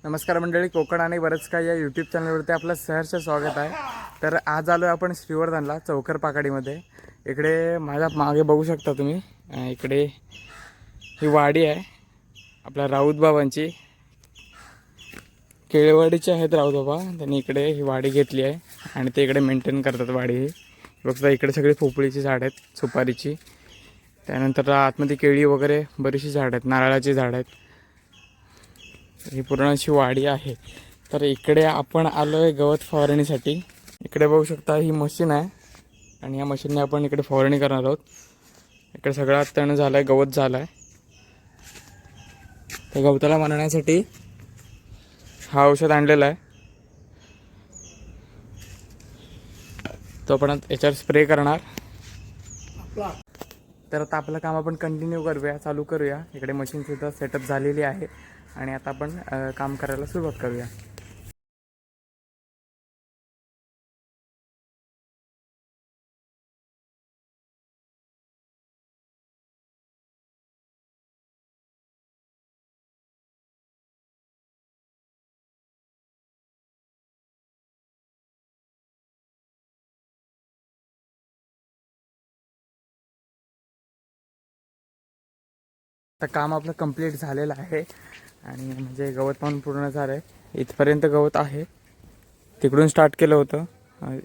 नमस्कार मंडळी, कोकण आणि बरंच काय या यूट्यूब चॅनलवरती आपलं सहर्ष स्वागत आहे. तर आज आलो आहे आपण श्रीवर्धनला, चौकर पाकाडीमध्ये. इकडे माझ्या मागे बघू शकता तुम्ही, इकडे ही वाडी आहे आपल्या राऊतबाबांची. केळवाडीचे आहेत राऊतबाबा, त्यांनी इकडे ही वाडी घेतली आहे आणि ते इकडे मेंटेन करतात वाडी ही. बघता इकडे सगळी पोपळीची झाड आहेत, सुपारीची. त्यानंतर आतमध्ये केळी वगैरे बरीचशी झाड आहेत, नारळाची झाड आहेत. ही पूर्ण अशी वाडी आहे. तर इकडे आपण आलो आहे गवत फवारणीसाठी. इकडे बघू शकता ही मशीन आहे आणि या मशीनने आपण इकडे फवारणी करणार आहोत. इकडे सगळा तण झाला आहे, गवत झाला आहे. त्या गवताला मारण्यासाठी हा औषध आणलेला आहे. तो आपण याच्यावर स्प्रे करणार. तर आता आपलं काम आपण कंटिन्यू करूया, चालू करूया. इकडे मशीनसुद्धा सेटअप झालेली आहे आणि आता आपण काम करायला सुरुवात करूया. तर काम आपलं कंप्लीट झालेलं आहे आणि म्हणजे गवत पण पूर्ण झालं आहे. इथपर्यंत गवत आहे, तिकडून स्टार्ट केलं होतं.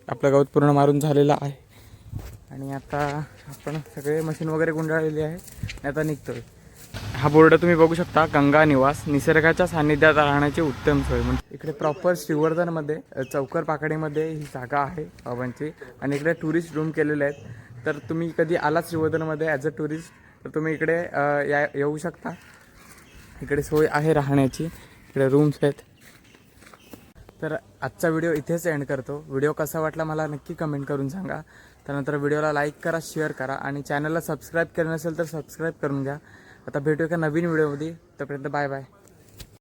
आपलं गवत पूर्ण मारून झालेलं आहे आणि आता आपण सगळे मशीन वगैरे गुंडाळलेली आहे आणि आता निघतोय. हा बोर्ड तुम्ही बघू शकता, गंगा निवास, निसर्गाच्या सान्निध्यात राहण्याची उत्तम सोय. म्हणजे इकडे प्रॉपर श्रीवर्धनमध्ये चौकर पाकळीमध्ये ही जागा आहे बाबांची आणि इकडे टुरिस्ट रूम केलेले आहेत. तर तुम्ही कधी आलात श्रीवर्धनमध्ये ॲज अ टुरिस्ट तर तुम्ही इकडे येऊ शकता. इकडे सोय आहे राहण्याची, इकडे रूम्स आहेत. तर आजचा व्हिडिओ इथेच एंड करतो. व्हिडिओ कसा वाटला मला नक्की कमेंट करून सांगा. त्यानंतर व्हिडिओला लाईक करा, शेअर करा आणि चॅनलला सबस्क्राईब केलं नसेल तर सबस्क्राईब करून घ्या. आता भेटू एका नवीन व्हिडिओमध्ये. तोपर्यंत बाय बाय.